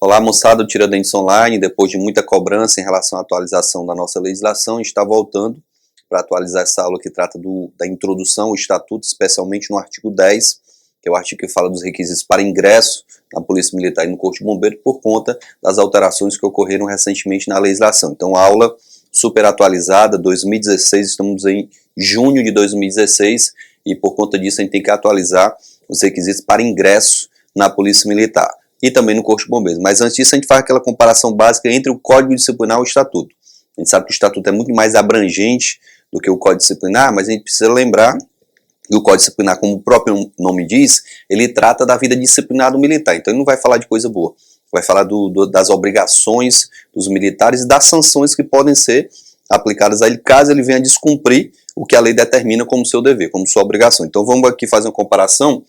Olá, moçada do Tiradentes Online. Depois de muita cobrança em relação à atualização da nossa legislação, a gente está voltando para atualizar essa aula que trata da introdução ao Estatuto, especialmente no artigo 10, que é o artigo que fala dos requisitos para ingresso na Polícia Militar e no Corpo de Bombeiros, por conta das alterações que ocorreram recentemente na legislação. Então, a aula super atualizada, 2016, estamos em junho de 2016, e por conta disso a gente tem que atualizar os requisitos para ingresso na Polícia Militar e também no Corpo de Bombeiros. Mas antes disso, a gente faz aquela comparação básica entre o Código Disciplinar e o Estatuto. A gente sabe que o Estatuto é muito mais abrangente do que o Código Disciplinar, mas a gente precisa lembrar que o Código Disciplinar, como o próprio nome diz, ele trata da vida disciplinar do militar. Então ele não vai falar de coisa boa, vai falar das obrigações dos militares e das sanções que podem ser aplicadas a ele, caso ele venha a descumprir o que a lei determina como seu dever, como sua obrigação. Então vamos aqui fazer uma comparação.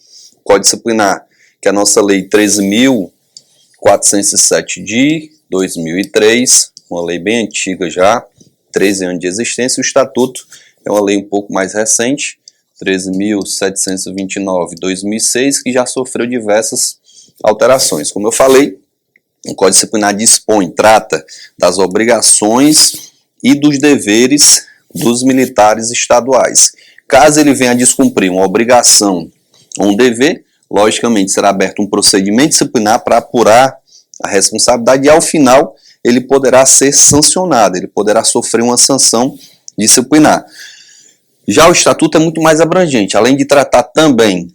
Código Disciplinar, que é a nossa lei 13.407 de 2003, uma lei bem antiga já, 13 anos de existência. O Estatuto é uma lei um pouco mais recente, 13.729 de 2006, que já sofreu diversas alterações. Como eu falei, o Código Disciplinar trata das obrigações e dos deveres dos militares estaduais. Caso ele venha a descumprir uma obrigação ou um dever, logicamente será aberto um procedimento disciplinar para apurar a responsabilidade e ao final ele poderá ser sancionado, ele poderá sofrer uma sanção disciplinar. Já o Estatuto é muito mais abrangente, além de tratar também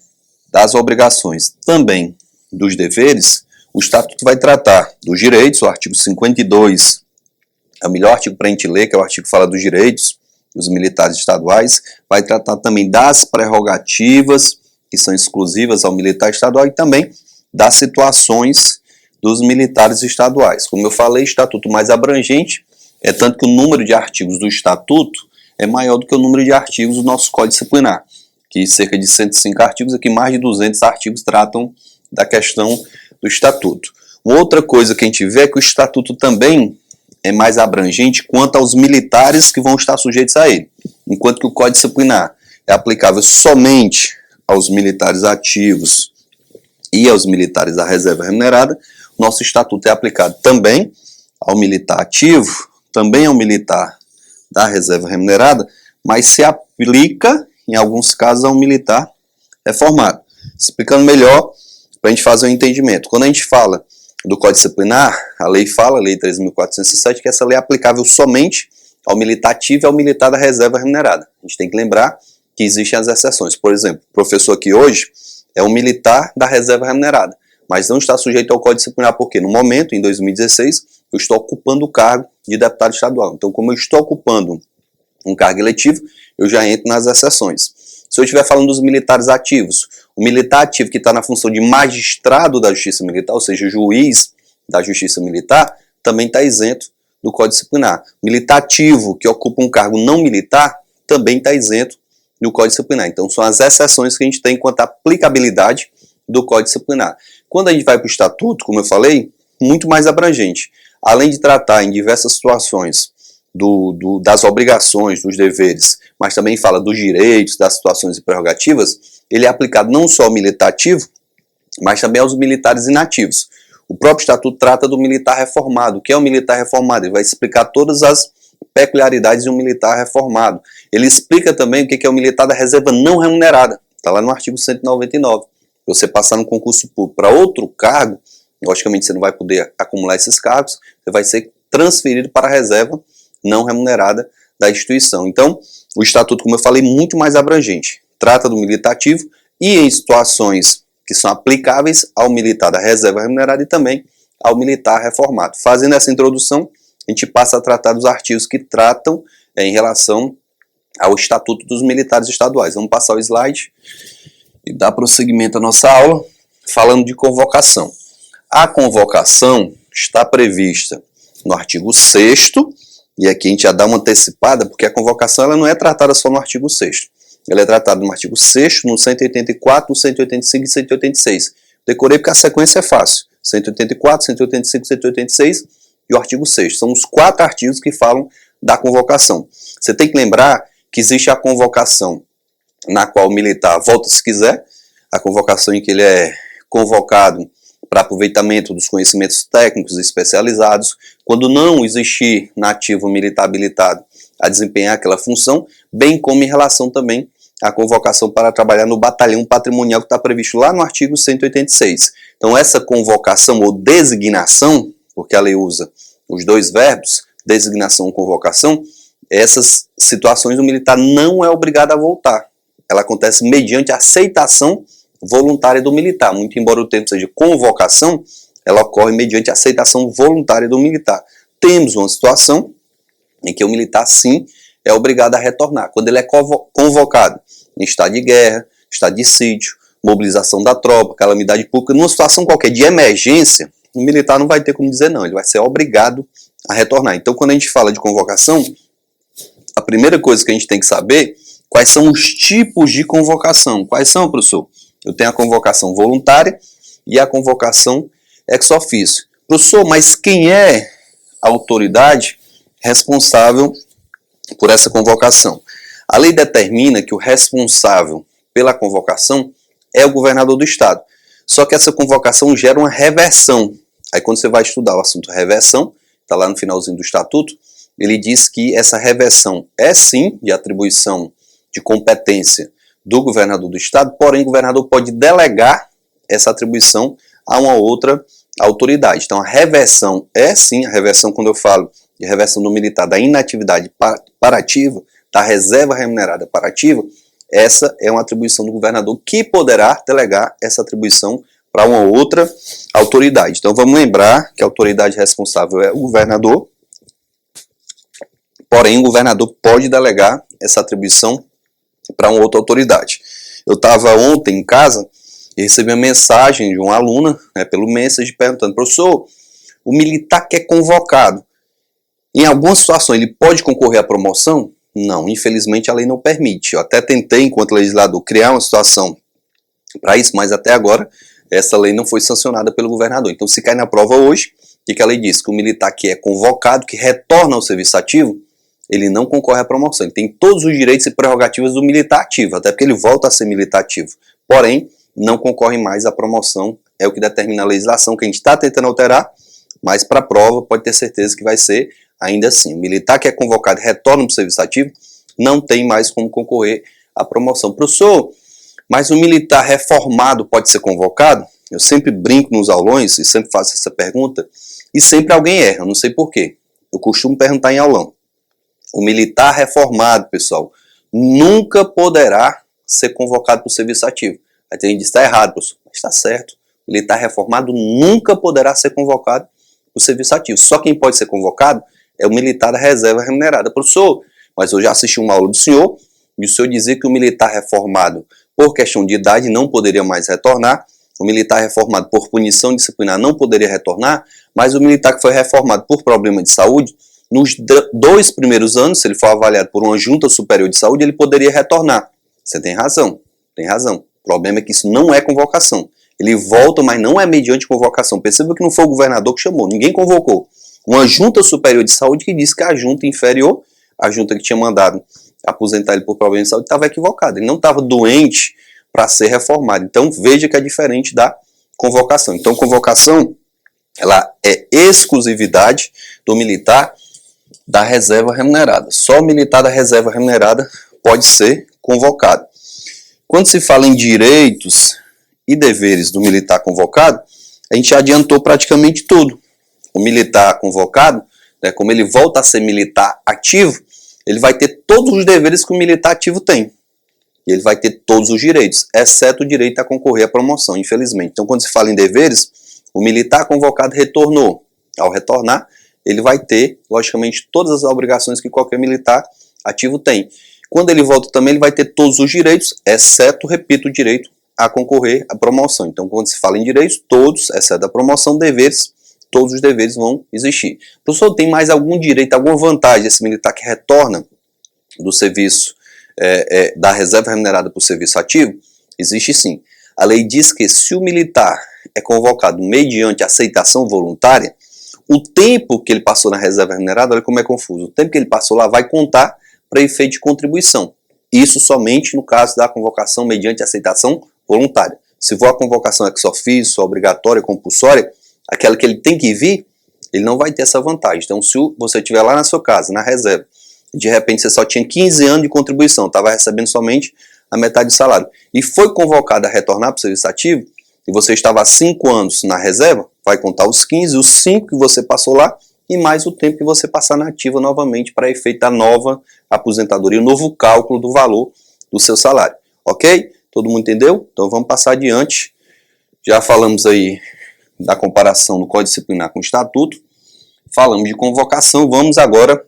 das obrigações, também dos deveres, o Estatuto vai tratar dos direitos, o artigo 52 é o melhor artigo para a gente ler, que é o artigo que fala dos direitos dos militares estaduais, vai tratar também das prerrogativas que são exclusivas ao militar estadual e também das situações dos militares estaduais. Como eu falei, Estatuto mais abrangente, é tanto que o número de artigos do Estatuto é maior do que o número de artigos do nosso Código Disciplinar, que cerca de 105 artigos, aqui mais de 200 artigos tratam da questão do Estatuto. Uma outra coisa que a gente vê é que o Estatuto também é mais abrangente quanto aos militares que vão estar sujeitos a ele, enquanto que o Código Disciplinar é aplicável somente aos militares ativos e aos militares da reserva remunerada. Nosso Estatuto é aplicado também ao militar ativo, também ao militar da reserva remunerada, mas se aplica, em alguns casos, ao militar reformado. Explicando melhor, para a gente fazer um entendimento. Quando a gente fala do Código Disciplinar, a lei fala, a lei 13.407, que essa lei é aplicável somente ao militar ativo e ao militar da reserva remunerada. A gente tem que lembrar que existem as exceções. Por exemplo, o professor aqui hoje é um militar da reserva remunerada, mas não está sujeito ao Código Disciplinar, porque no momento, em 2016, eu estou ocupando o cargo de deputado estadual. Então, como eu estou ocupando um cargo eletivo, eu já entro nas exceções. Se eu estiver falando dos militares ativos, o militar ativo que está na função de magistrado da Justiça Militar, ou seja, juiz da Justiça Militar, também está isento do Código Disciplinar. O militar ativo que ocupa um cargo não militar também está isento do Código Disciplinar. Então, são as exceções que a gente tem quanto à aplicabilidade do Código Disciplinar. Quando a gente vai para o Estatuto, como eu falei, muito mais abrangente. Além de tratar em diversas situações das obrigações, dos deveres, mas também fala dos direitos, das situações e prerrogativas, ele é aplicado não só ao militar ativo, mas também aos militares inativos. O próprio Estatuto trata do militar reformado. O que é o militar reformado? Ele vai explicar todas as peculiaridades de um militar reformado. Ele explica também o que é o militar da reserva não remunerada. Está lá no artigo 199. Você passar no concurso público para outro cargo, logicamente você não vai poder acumular esses cargos, você vai ser transferido para a reserva não remunerada da instituição. Então, o Estatuto, como eu falei, muito mais abrangente. Trata do militar ativo e em situações que são aplicáveis ao militar da reserva remunerada e também ao militar reformado. Fazendo essa introdução, a gente passa a tratar dos artigos que tratam em relação ao Estatuto dos Militares Estaduais. Vamos passar o slide e dar prosseguimento à nossa aula, falando de convocação. A convocação está prevista no artigo 6º, e aqui a gente já dá uma antecipada, porque a convocação ela não é tratada só no artigo 6º. Ela é tratada no artigo 6º, no 184, no 185 e 186. Decorei porque a sequência é fácil. 184, 185, 186 e o artigo 6º. São os 4 artigos que falam da convocação. Você tem que lembrar que existe a convocação na qual o militar volta se quiser, a convocação em que ele é convocado para aproveitamento dos conhecimentos técnicos especializados, quando não existir na ativa um militar habilitado a desempenhar aquela função, bem como em relação também à convocação para trabalhar no batalhão patrimonial que está previsto lá no artigo 186. Então essa convocação ou designação, porque a lei usa os dois verbos, designação ou convocação, essas situações o militar não é obrigado a voltar. Ela acontece mediante aceitação voluntária do militar. Muito embora o termo seja convocação, ela ocorre mediante aceitação voluntária do militar. Temos uma situação em que o militar, sim, é obrigado a retornar. Quando ele é convocado em estado de guerra, estado de sítio, mobilização da tropa, calamidade pública, numa situação qualquer de emergência, o militar não vai ter como dizer não, ele vai ser obrigado a retornar. Então, quando a gente fala de convocação, a primeira coisa que a gente tem que saber, quais são os tipos de convocação. Quais são, professor? Eu tenho a convocação voluntária e a convocação ex officio. Professor, mas quem é a autoridade responsável por essa convocação? A lei determina que o responsável pela convocação é o governador do estado. Só que essa convocação gera uma reversão. Aí quando você vai estudar o assunto reversão, está lá no finalzinho do estatuto, ele diz que essa reversão é sim de atribuição de competência do governador do estado, porém o governador pode delegar essa atribuição a uma outra autoridade. Então a reversão é sim, a reversão, quando eu falo de reversão do militar da inatividade para ativa, da reserva remunerada para ativa, essa é uma atribuição do governador que poderá delegar essa atribuição para uma outra autoridade. Então vamos lembrar que a autoridade responsável é o governador, porém o governador pode delegar essa atribuição para uma outra autoridade. Eu estava ontem em casa e recebi uma mensagem de uma aluna, pelo Message, perguntando: professor, o militar que é convocado, em alguma situação ele pode concorrer à promoção? Não, infelizmente a lei não permite. Eu até tentei, enquanto legislador, criar uma situação para isso, mas até agora essa lei não foi sancionada pelo governador. Então, se cai na prova hoje, o que a lei diz? Que o militar que é convocado, que retorna ao serviço ativo, ele não concorre à promoção. Ele tem todos os direitos e prerrogativas do militar ativo, até porque ele volta a ser militar ativo. Porém, não concorre mais à promoção, é o que determina a legislação, que a gente está tentando alterar, mas para a prova pode ter certeza que vai ser ainda assim. O militar que é convocado e retorna para o serviço ativo não tem mais como concorrer à promoção. Professor, mas o militar reformado pode ser convocado? Eu sempre brinco nos aulões e sempre faço essa pergunta e sempre alguém erra, não sei porquê. Eu costumo perguntar em aulão. O militar reformado, pessoal, nunca poderá ser convocado para o serviço ativo. Aí tem gente que diz: está errado, professor. Mas está certo. O militar reformado nunca poderá ser convocado para o serviço ativo. Só quem pode ser convocado é o militar da reserva remunerada. Professor, mas eu já assisti uma aula do senhor e o senhor dizia que o militar reformado, por questão de idade, não poderia mais retornar. O militar reformado por punição disciplinar não poderia retornar, mas o militar que foi reformado por problema de saúde, nos 2 primeiros anos, se ele for avaliado por uma junta superior de saúde, ele poderia retornar. Você tem razão, tem razão. O problema é que isso não é convocação. Ele volta, mas não é mediante convocação. Perceba que não foi o governador que chamou, ninguém convocou. Uma junta superior de saúde que disse que a junta inferior, a junta que tinha mandado aposentar ele por problema de saúde, estava equivocada. Ele não estava doente para ser reformado. Então veja que é diferente da convocação. Então convocação, ela é exclusividade do militar da reserva remunerada. Só o militar da reserva remunerada pode ser convocado. Quando se fala em direitos e deveres do militar convocado, a gente adiantou praticamente tudo. O militar convocado, como ele volta a ser militar ativo, ele vai ter todos os deveres que o militar ativo tem. E ele vai ter todos os direitos, exceto o direito a concorrer à promoção, infelizmente. Então, quando se fala em deveres, o militar convocado retornou. Ao retornar, ele vai ter, logicamente, todas as obrigações que qualquer militar ativo tem. Quando ele volta também, ele vai ter todos os direitos, exceto, repito, o direito a concorrer à promoção. Então, quando se fala em direitos, todos, exceto a promoção, deveres, todos os deveres vão existir. Professor, tem mais algum direito, alguma vantagem esse militar que retorna do serviço da reserva remunerada para o serviço ativo? Existe sim. A lei diz que se o militar é convocado mediante aceitação voluntária, o tempo que ele passou na reserva remunerada, olha como é confuso, o tempo que ele passou lá vai contar para efeito de contribuição. Isso somente no caso da convocação mediante aceitação voluntária. Se for a convocação ex officio, obrigatória, compulsória, aquela que ele tem que vir, ele não vai ter essa vantagem. Então, se você estiver lá na sua casa, na reserva, de repente você só tinha 15 anos de contribuição, estava recebendo somente a metade do salário, e foi convocado a retornar para o serviço ativo, e você estava há 5 anos na reserva, vai contar os 15, os 5 que você passou lá, e mais o tempo que você passar na ativa novamente para efeito da nova aposentadoria, o novo cálculo do valor do seu salário. Ok? Todo mundo entendeu? Então vamos passar adiante. Já falamos aí da comparação do Código Disciplinar com o Estatuto. Falamos de convocação, vamos agora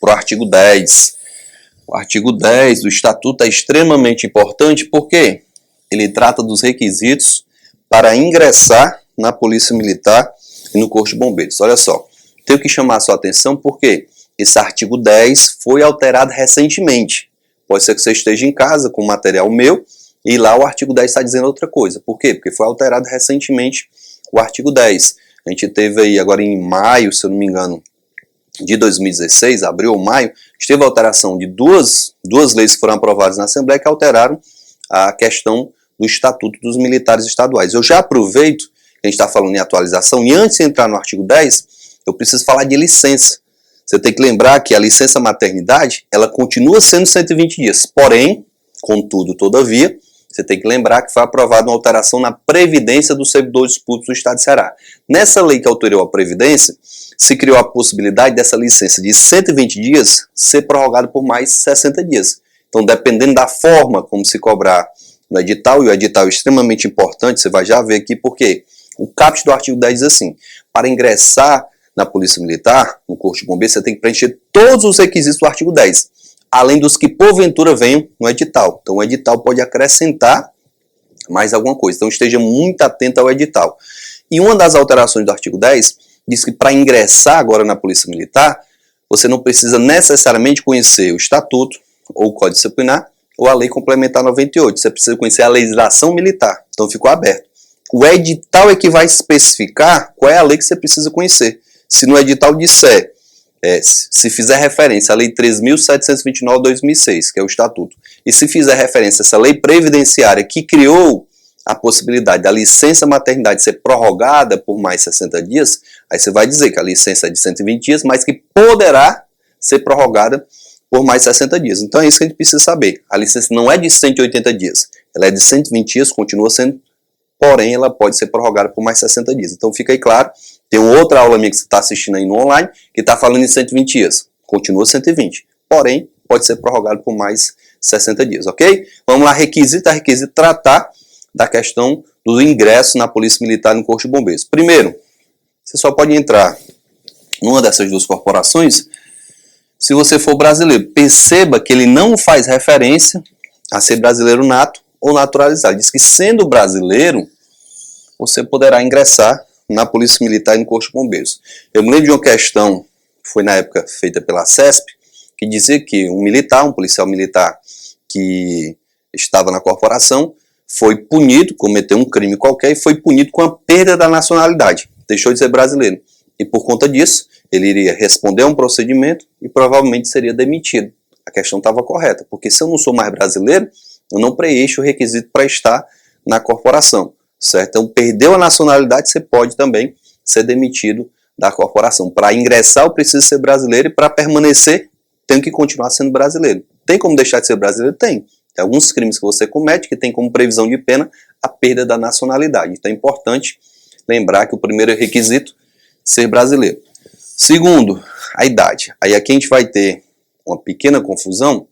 para o artigo 10. O artigo 10 do Estatuto é extremamente importante porque ele trata dos requisitos para ingressar na Polícia Militar e no Corpo de Bombeiros. Olha só, tenho que chamar a sua atenção porque esse artigo 10 foi alterado recentemente. Pode ser que você esteja em casa com material meu e lá o artigo 10 está dizendo outra coisa. Por quê? Porque foi alterado recentemente o artigo 10. A gente teve aí agora em maio, se eu não me engano, de 2016, abril ou maio, teve a alteração de duas leis que foram aprovadas na Assembleia que alteraram a questão do Estatuto dos Militares Estaduais. Eu já aproveito que a gente está falando em atualização e antes de entrar no artigo 10, eu preciso falar de licença. Você tem que lembrar que a licença maternidade, ela continua sendo 120 dias. Porém, contudo, todavia, você tem que lembrar que foi aprovada uma alteração na Previdência dos Servidores Públicos do Estado de Ceará. Nessa lei que alterou a Previdência, se criou a possibilidade dessa licença de 120 dias ser prorrogada por mais 60 dias. Então, dependendo da forma como se cobrar no edital, e o edital é extremamente importante, você vai já ver aqui porque o caput do artigo 10 diz assim, para ingressar na Polícia Militar, no Corpo de Bombeiros, você tem que preencher todos os requisitos do artigo 10, além dos que porventura venham no edital. Então o edital pode acrescentar mais alguma coisa, então esteja muito atento ao edital. E uma das alterações do artigo 10 diz que para ingressar agora na Polícia Militar, você não precisa necessariamente conhecer o Estatuto, ou o Código Disciplinar, ou a Lei Complementar 98, você precisa conhecer a legislação militar, então ficou aberto. O edital é que vai especificar qual é a lei que você precisa conhecer. Se no edital disser, se fizer referência à Lei 3.729 de 2006, que é o Estatuto, e se fizer referência a essa lei previdenciária que criou a possibilidade da licença maternidade ser prorrogada por mais 60 dias, aí você vai dizer que a licença é de 120 dias, mas que poderá ser prorrogada por mais 60 dias. Então é isso que a gente precisa saber. A licença não é de 180 dias, ela é de 120 dias, continua sendo, porém ela pode ser prorrogada por mais 60 dias. Então fica aí claro. Tem outra aula minha que você está assistindo aí no online, que está falando em 120 dias. Continua 120. Porém, pode ser prorrogado por mais 60 dias, ok? Vamos lá, requisito tratar da questão do ingresso na Polícia Militar e no Corpo de Bombeiros. Primeiro, você só pode entrar numa dessas duas corporações se você for brasileiro. Perceba que ele não faz referência a ser brasileiro nato ou naturalizado. Diz que sendo brasileiro, você poderá ingressar na Polícia Militar e no Corpo de Bombeiros. Eu me lembro de uma questão, foi na época feita pela CESP, que dizia que um policial militar que estava na corporação, foi punido, cometeu um crime qualquer e foi punido com a perda da nacionalidade. Deixou de ser brasileiro. E por conta disso, ele iria responder a um procedimento e provavelmente seria demitido. A questão estava correta, porque se eu não sou mais brasileiro, eu não preencho o requisito para estar na corporação. Certo? Então, perdeu a nacionalidade, você pode também ser demitido da corporação. Para ingressar, eu preciso ser brasileiro e para permanecer, tenho que continuar sendo brasileiro. Tem como deixar de ser brasileiro? Tem. Tem alguns crimes que você comete que tem como previsão de pena a perda da nacionalidade. Então, é importante lembrar que o primeiro requisito ser brasileiro. Segundo, a idade. Aí aqui a gente vai ter uma pequena confusão,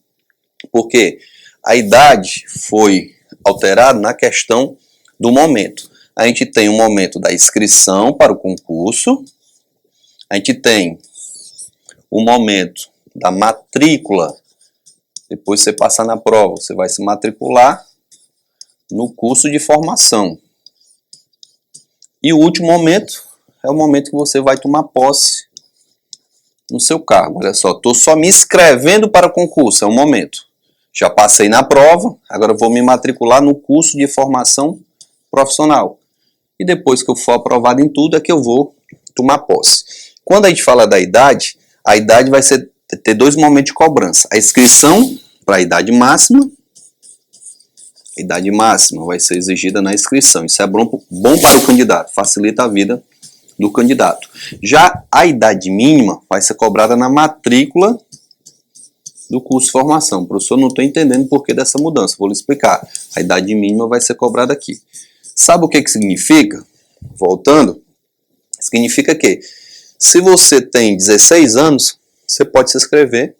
porque a idade foi alterada na questão do momento. A gente tem o momento da inscrição para o concurso, a gente tem o momento da matrícula, depois você passar na prova, você vai se matricular no curso de formação. E o último momento é o momento que você vai tomar posse no seu cargo. Olha só, estou só me inscrevendo para o concurso, é um momento. Já passei na prova, agora vou me matricular no curso de formação profissional. E depois que eu for aprovado em tudo, é que eu vou tomar posse. Quando a gente fala da idade, a idade vai ter dois momentos de cobrança. A inscrição para a idade máxima A idade máxima vai ser exigida na inscrição. Isso é bom para o candidato, facilita a vida do candidato. Já a idade mínima vai ser cobrada na matrícula do curso de formação. Professor, não estou entendendo o porquê dessa mudança. Vou lhe explicar. A idade mínima vai ser cobrada aqui. Sabe o que significa? Voltando, significa que se você tem 16 anos, você pode se inscrever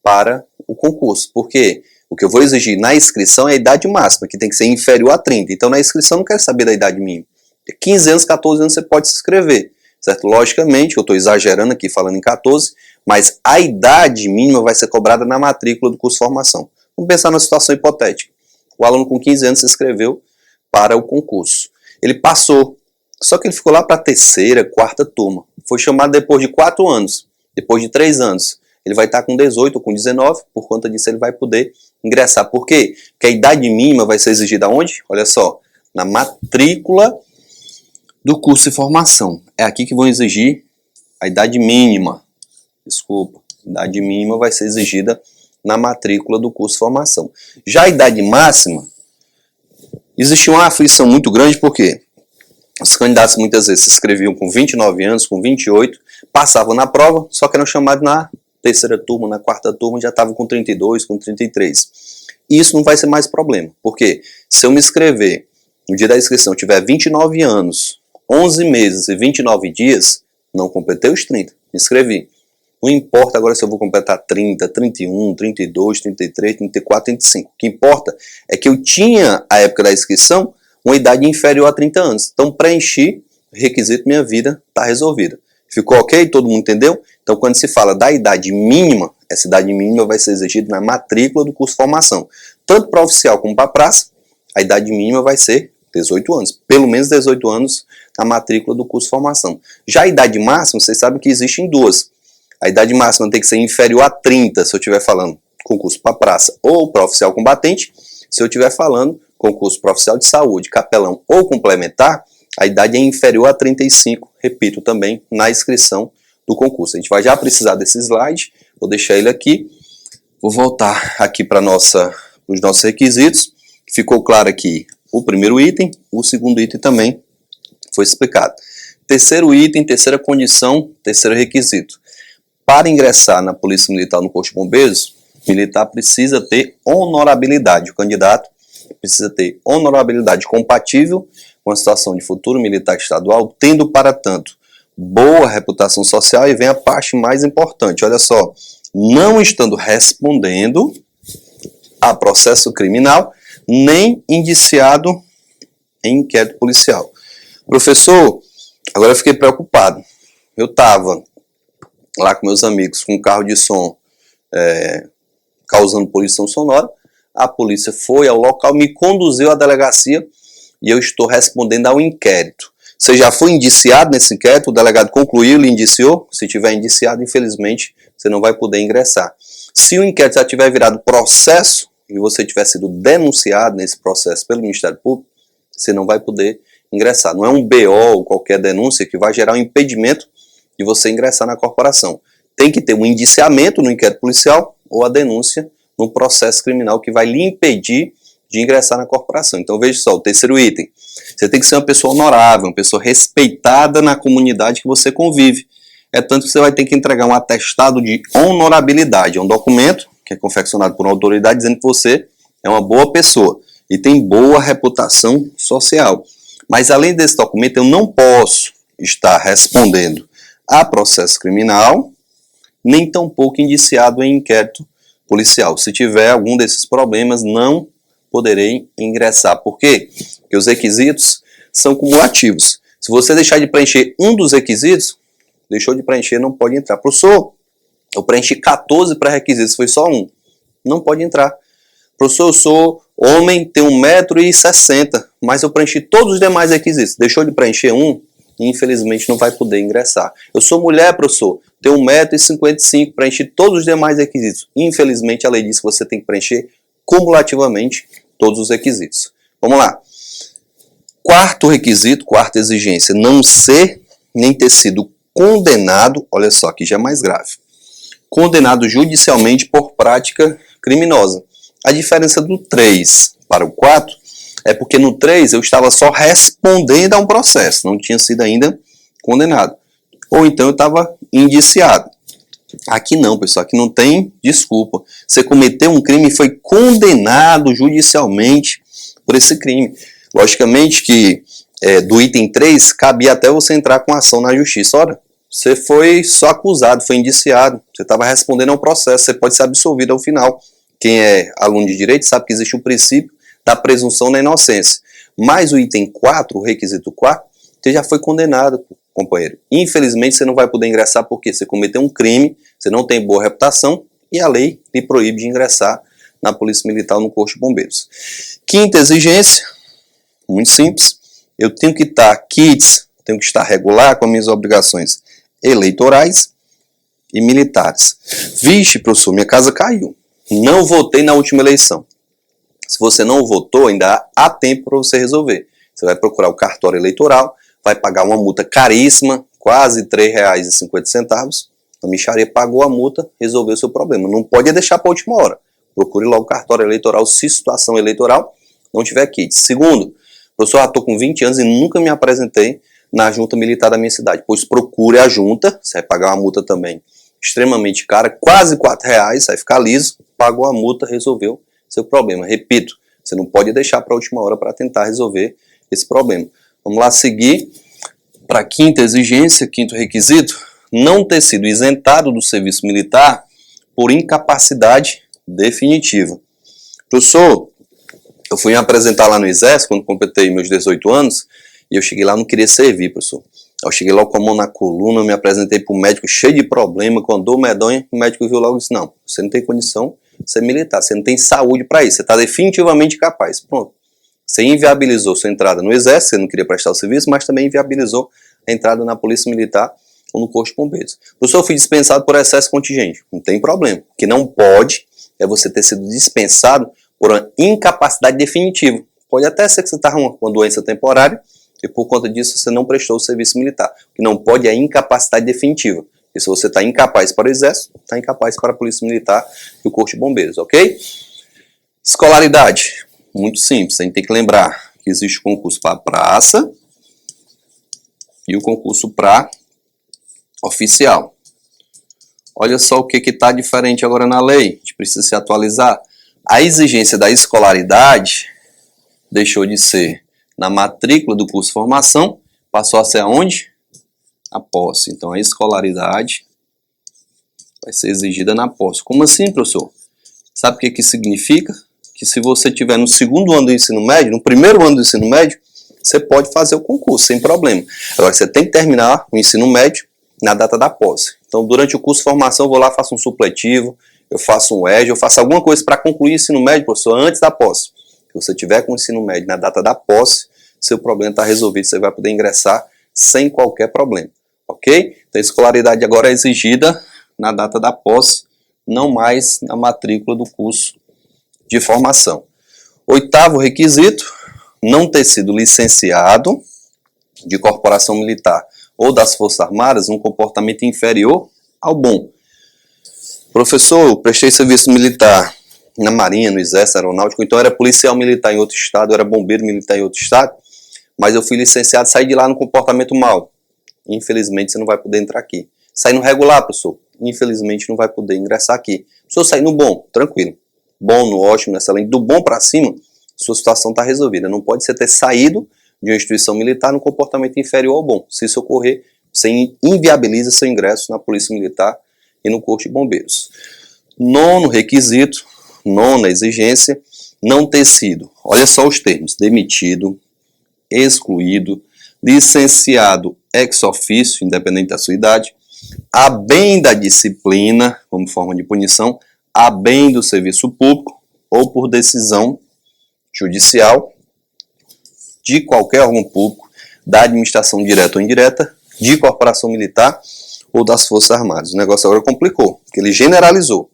para o concurso. Porque o que eu vou exigir na inscrição é a idade máxima, que tem que ser inferior a 30. Então, na inscrição, eu não quero saber da idade mínima. 15 anos, 14 anos, você pode se inscrever. Certo? Logicamente, eu estou exagerando aqui, falando em 14, mas a idade mínima vai ser cobrada na matrícula do curso de formação. Vamos pensar na situação hipotética. O aluno com 15 anos se inscreveu para o concurso. Ele passou, só que ele ficou lá para a terceira, quarta turma. Foi chamado depois de 4 anos, depois de 3 anos. Ele vai estar com 18 ou com 19, por conta disso ele vai poder ingressar. Por quê? Porque a idade mínima vai ser exigida onde? Olha só, na matrícula do curso de formação. É aqui que vão exigir a idade mínima. Desculpa, a idade mínima vai ser exigida na matrícula do curso de formação. Já a idade máxima, existia uma aflição muito grande, porque os candidatos muitas vezes se inscreviam com 29 anos, com 28, passavam na prova, só que eram chamados na terceira turma, na quarta turma, já estavam com 32, com 33. E isso não vai ser mais problema, porque se eu me inscrever, no dia da inscrição, tiver 29 anos, 11 meses e 29 dias, não completei os 30, me inscrevi. Não importa agora se eu vou completar 30, 31, 32, 33, 34, 35. O que importa é que eu tinha, à época da inscrição, uma idade inferior a 30 anos. Então, preenchi o requisito, minha vida está resolvida. Ficou ok? Todo mundo entendeu? Então, quando se fala da idade mínima, essa idade mínima vai ser exigida na matrícula do curso de formação. Tanto para oficial como para praça, a idade mínima vai ser 18 anos. Pelo menos 18 anos na matrícula do curso de formação. Já a idade máxima, vocês sabem que existem duas. A idade máxima tem que ser inferior a 30, se eu estiver falando concurso para praça ou para oficial combatente. Se eu estiver falando concurso para oficial de saúde, capelão ou complementar, a idade é inferior a 35, repito também, na inscrição do concurso. A gente vai já precisar desse slide, vou deixar ele aqui. Vou voltar aqui para os nossos requisitos. Ficou claro aqui o primeiro item, o segundo item também foi explicado. Terceiro item, terceira condição, terceiro requisito. Para ingressar na Polícia Militar no Corpo de Bombeiros, o militar precisa ter honorabilidade. O candidato precisa ter honorabilidade compatível com a situação de futuro militar estadual, tendo para tanto boa reputação social, e vem a parte mais importante. Olha só, não estando respondendo a processo criminal, nem indiciado em inquérito policial. Professor, agora eu fiquei preocupado. Eu estava lá com meus amigos com um carro de som causando poluição sonora. A polícia foi ao local, me conduziu à delegacia e eu estou respondendo ao inquérito. Você já foi indiciado nesse inquérito? O delegado concluiu, lhe indiciou? Se tiver indiciado, infelizmente, você não vai poder ingressar. Se o inquérito já tiver virado processo e você tiver sido denunciado nesse processo pelo Ministério Público, você não vai poder ingressar. Não é um BO ou qualquer denúncia que vai gerar um impedimento de você ingressar na corporação. Tem que ter um indiciamento no inquérito policial ou a denúncia no processo criminal que vai lhe impedir de ingressar na corporação. Então veja só, o terceiro item. Você tem que ser uma pessoa honorável, uma pessoa respeitada na comunidade que você convive. É tanto que você vai ter que entregar um atestado de honorabilidade. É um documento que é confeccionado por uma autoridade dizendo que você é uma boa pessoa e tem boa reputação social. Mas além desse documento, eu não posso estar respondendo a processo criminal, nem tampouco indiciado em inquérito policial. Se tiver algum desses problemas, não poderei ingressar. Por quê? Porque os requisitos são cumulativos. Se você deixar de preencher um dos requisitos, deixou de preencher, não pode entrar. Professor, eu preenchi 14 pré-requisitos, foi só um. Não pode entrar. Professor, eu sou homem, tenho 1,60 m, mas eu preenchi todos os demais requisitos. Deixou de preencher um, infelizmente não vai poder ingressar. Eu sou mulher, professor, tenho 1,55 m, preenchi todos os demais requisitos. Infelizmente a lei diz que você tem que preencher cumulativamente todos os requisitos. Vamos lá. Quarto requisito, quarta exigência, não ser nem ter sido condenado, olha só, aqui já é mais grave, condenado judicialmente por prática criminosa. A diferença do 3 para o 4 é porque no 3 eu estava só respondendo a um processo, não tinha sido ainda condenado. Ou então eu estava indiciado. Aqui não, pessoal, aqui não tem desculpa. Você cometeu um crime e foi condenado judicialmente por esse crime. Logicamente que do item 3 cabia até você entrar com ação na justiça. Ora, você foi só acusado, foi indiciado, você estava respondendo a um processo, você pode ser absolvido ao final. Quem é aluno de direito sabe que existe um princípio da presunção da inocência. Mas o item 4, o requisito 4, você já foi condenado, companheiro. Infelizmente você não vai poder ingressar porque você cometeu um crime, você não tem boa reputação e a lei lhe proíbe de ingressar na Polícia Militar ou no Corpo de Bombeiros. Quinta exigência, muito simples, eu tenho que estar quites, tenho que estar regular com as minhas obrigações eleitorais e militares. Vixe, professor, minha casa caiu. Não votei na última eleição. Se você não votou, ainda há tempo para você resolver. Você vai procurar o cartório eleitoral, vai pagar uma multa caríssima, quase R$ 3,50. A mixaria pagou a multa, resolveu o seu problema. Não pode deixar para a última hora. Procure logo o cartório eleitoral, se situação eleitoral não tiver kit. Segundo, professor, estou com 20 anos e nunca me apresentei na junta militar da minha cidade. Pois procure a junta, você vai pagar uma multa também extremamente cara, quase R$ 4,00, vai ficar liso, pagou a multa, resolveu seu problema. Repito, você não pode deixar para a última hora para tentar resolver esse problema. Vamos lá seguir para a quinta exigência, quinto requisito, não ter sido isentado do serviço militar por incapacidade definitiva. Professor, eu fui me apresentar lá no Exército quando completei meus 18 anos e eu cheguei lá e não queria servir, professor. Eu cheguei logo com a mão na coluna, me apresentei para o médico cheio de problema, com a dor medonha, o médico viu logo e disse, não, você não tem condição de ser militar, você não tem saúde para isso, você está definitivamente capaz. Pronto. Você inviabilizou sua entrada no Exército, você não queria prestar o serviço, mas também inviabilizou a entrada na Polícia Militar ou no Corpo de Bombeiros. Professor, eu fui dispensado por excesso contingente. Não tem problema. O que não pode é você ter sido dispensado por uma incapacidade definitiva. Pode até ser que você está com uma doença temporária e por conta disso você não prestou o serviço militar. O que não pode é a incapacidade definitiva. E se você está incapaz para o Exército, está incapaz para a Polícia Militar e o Corpo de Bombeiros, ok? Escolaridade. Muito simples, a gente tem que lembrar que existe o concurso para praça e o concurso para oficial. Olha só o que está diferente agora na lei, a gente precisa se atualizar. A exigência da escolaridade deixou de ser na matrícula do curso de formação, passou a ser aonde? A posse. Então a escolaridade vai ser exigida na posse. Como assim, professor? Sabe o que significa? Que se você estiver no segundo ano do ensino médio, no primeiro ano do ensino médio, você pode fazer o concurso, sem problema. Agora, você tem que terminar o ensino médio na data da posse. Então, durante o curso de formação, eu vou lá, faço um supletivo, eu faço um EJA, eu faço alguma coisa para concluir o ensino médio, professor, antes da posse. Se você tiver com o ensino médio na data da posse, seu problema está resolvido, você vai poder ingressar sem qualquer problema, ok? Então, a escolaridade agora é exigida na data da posse, não mais na matrícula do curso de formação. Oitavo requisito, não ter sido licenciado de corporação militar ou das Forças Armadas um comportamento inferior ao bom. Professor, eu prestei serviço militar na Marinha, no Exército Aeronáutico, então era policial militar em outro estado, era bombeiro militar em outro estado, mas eu fui licenciado, saí de lá no comportamento mau. Infelizmente, você não vai poder entrar aqui. Saí no regular, professor, infelizmente não vai poder ingressar aqui. Professor, saí no bom, tranquilo. Bom, no ótimo, no excelente, do bom para cima, sua situação está resolvida. Não pode você ter saído de uma instituição militar no comportamento inferior ao bom. Se isso ocorrer, você inviabiliza seu ingresso na Polícia Militar e no Corpo de Bombeiros. Nono requisito, nona exigência, não ter sido, olha só os termos, demitido, excluído, licenciado ex officio, independente da sua idade, a bem da disciplina, como forma de punição, a bem do serviço público ou por decisão judicial de qualquer órgão público, da administração direta ou indireta, de corporação militar ou das Forças Armadas. O negócio agora complicou, porque ele generalizou.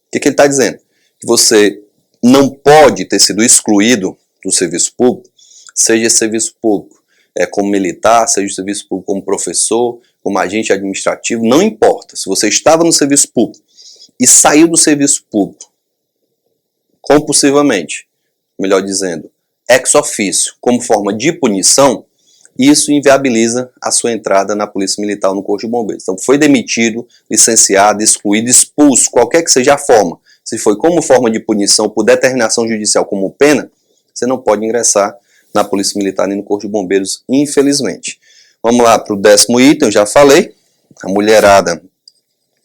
O que ele está dizendo? Que você não pode ter sido excluído do serviço público, seja esse serviço público como militar, seja o serviço público como professor, como agente administrativo, não importa. Se você estava no serviço público e saiu do serviço público compulsivamente, melhor dizendo, ex officio, como forma de punição, isso inviabiliza a sua entrada na Polícia Militar ou no Corpo de Bombeiros. Então, foi demitido, licenciado, excluído, expulso, qualquer que seja a forma. Se foi como forma de punição por determinação judicial como pena, você não pode ingressar na Polícia Militar nem no Corpo de Bombeiros, infelizmente. Vamos lá para o 10º item, eu já falei. A mulherada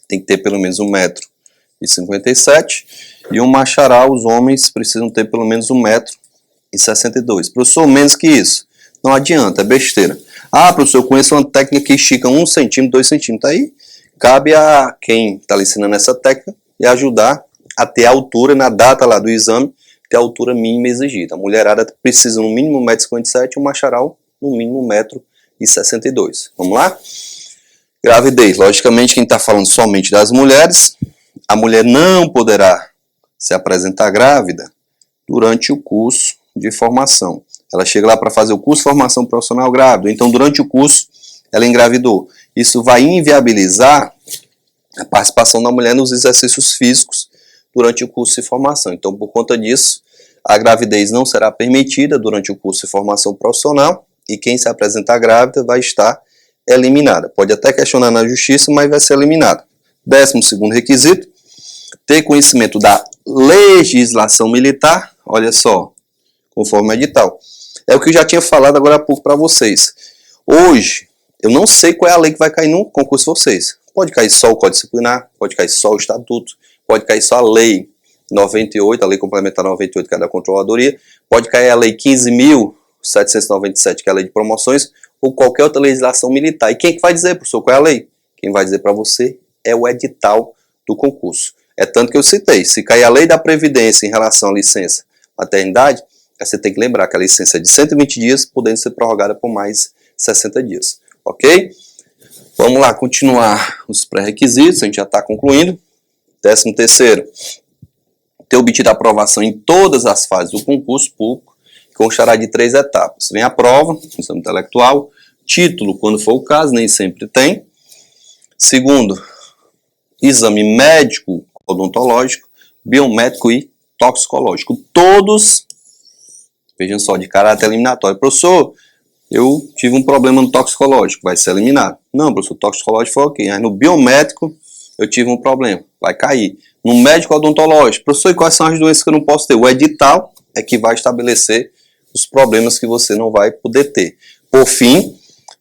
tem que ter pelo menos 1,57 m. E o macharal, os homens precisam ter pelo menos 1,62 m. Professor, menos que isso. Não adianta, é besteira. Ah, professor, eu conheço uma técnica que estica 1 cm, 2 cm. Aí cabe a quem está lhe ensinando essa técnica e ajudar a ter a altura na data lá do exame, ter a altura mínima exigida. A mulherada precisa no mínimo 1,57 m e o macharal no mínimo 1,62 m. Vamos lá? Gravidez. Logicamente, quem está falando somente das mulheres, a mulher não poderá se apresentar grávida durante o curso de formação. Ela chega lá para fazer o curso de formação profissional grávida, então durante o curso ela engravidou. Isso vai inviabilizar a participação da mulher nos exercícios físicos durante o curso de formação. Então, por conta disso, a gravidez não será permitida durante o curso de formação profissional e quem se apresentar grávida vai estar eliminada. Pode até questionar na justiça, mas vai ser eliminada. 12º requisito, ter conhecimento da legislação militar, olha só, conforme o edital. É o que eu já tinha falado agora há pouco para vocês. Hoje, eu não sei qual é a lei que vai cair no concurso de vocês. Pode cair só o Código Disciplinar, pode cair só o Estatuto, pode cair só a Lei 98, a Lei Complementar 98, que é da Controladoria, pode cair a Lei 15.797, que é a Lei de Promoções, ou qualquer outra legislação militar. E quem que vai dizer, professor, qual é a lei? Quem vai dizer para você é o edital do concurso. É tanto que eu citei, se cair a Lei da Previdência em relação à licença maternidade, você tem que lembrar que a licença é de 120 dias, podendo ser prorrogada por mais 60 dias. Ok? Vamos lá, continuar os pré-requisitos, a gente já está concluindo. 13º, ter obtido a aprovação em todas as fases do concurso público, que constará de 3 etapas. Vem a prova, exame intelectual, título, quando for o caso, nem sempre tem. Segundo, exame médico, odontológico, biométrico e toxicológico. Todos, vejam só, de caráter eliminatório. Professor, eu tive um problema no toxicológico, vai ser eliminado. Não, professor, o toxicológico foi ok. Aí no biométrico, eu tive um problema, vai cair. No médico odontológico, professor, e quais são as doenças que eu não posso ter? O edital é que vai estabelecer os problemas que você não vai poder ter. Por fim,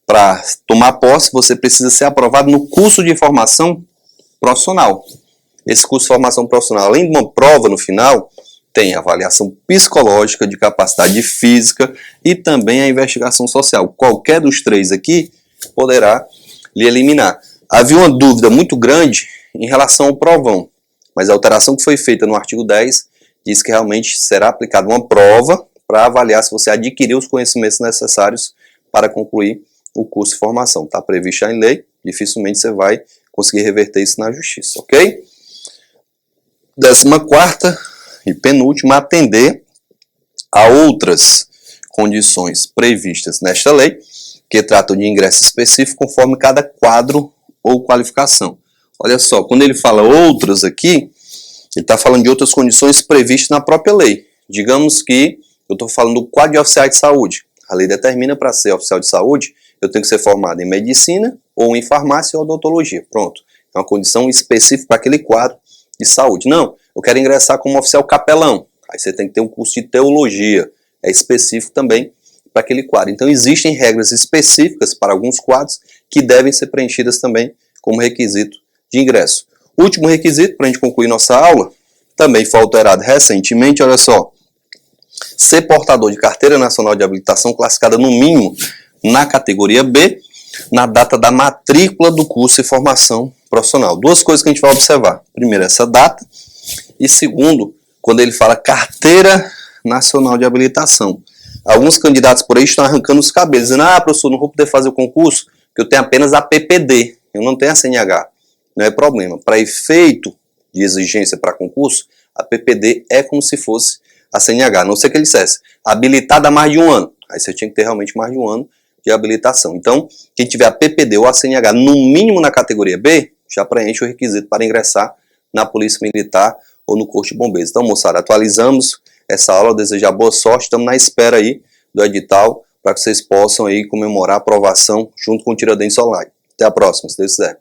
para tomar posse, você precisa ser aprovado no curso de formação profissional. Esse curso de formação profissional, além de uma prova no final, tem avaliação psicológica, de capacidade física e também a investigação social. Qualquer dos 3 aqui poderá lhe eliminar. Havia uma dúvida muito grande em relação ao provão, mas a alteração que foi feita no artigo 10 diz que realmente será aplicada uma prova para avaliar se você adquiriu os conhecimentos necessários para concluir o curso de formação. Está previsto em lei, dificilmente você vai conseguir reverter isso na justiça, ok? 14ª e penúltima, atender a outras condições previstas nesta lei, que tratam de ingresso específico conforme cada quadro ou qualificação. Olha só, quando ele fala outras aqui, ele está falando de outras condições previstas na própria lei. Digamos que eu estou falando do quadro de oficiais de saúde. A lei determina para ser oficial de saúde, eu tenho que ser formado em medicina ou em farmácia ou odontologia. Pronto. É uma condição específica para aquele quadro de saúde. Não, eu quero ingressar como oficial capelão. Aí você tem que ter um curso de teologia. É específico também para aquele quadro. Então existem regras específicas para alguns quadros que devem ser preenchidas também como requisito de ingresso. Último requisito, para a gente concluir nossa aula, também foi alterado recentemente, olha só, ser portador de carteira nacional de habilitação classificada no mínimo na categoria B, na data da matrícula do curso de formação profissional. Duas coisas que a gente vai observar. Primeiro, essa data. E segundo, quando ele fala carteira nacional de habilitação. Alguns candidatos por aí estão arrancando os cabelos, dizendo, professor, não vou poder fazer o concurso, porque eu tenho apenas a PPD, eu não tenho a CNH. Não é problema. Para efeito de exigência para concurso, a PPD é como se fosse a CNH. A não ser que ele dissesse, habilitada há mais de um ano. Aí você tinha que ter realmente mais de um ano de habilitação. Então, quem tiver a PPD ou a CNH, no mínimo na categoria B, já preenche o requisito para ingressar na Polícia Militar ou no Corpo de Bombeiros. Então, moçada, atualizamos essa aula, desejar boa sorte, estamos na espera aí do edital para que vocês possam aí comemorar a aprovação junto com o Tiradentes Online. Até a próxima, se Deus quiser.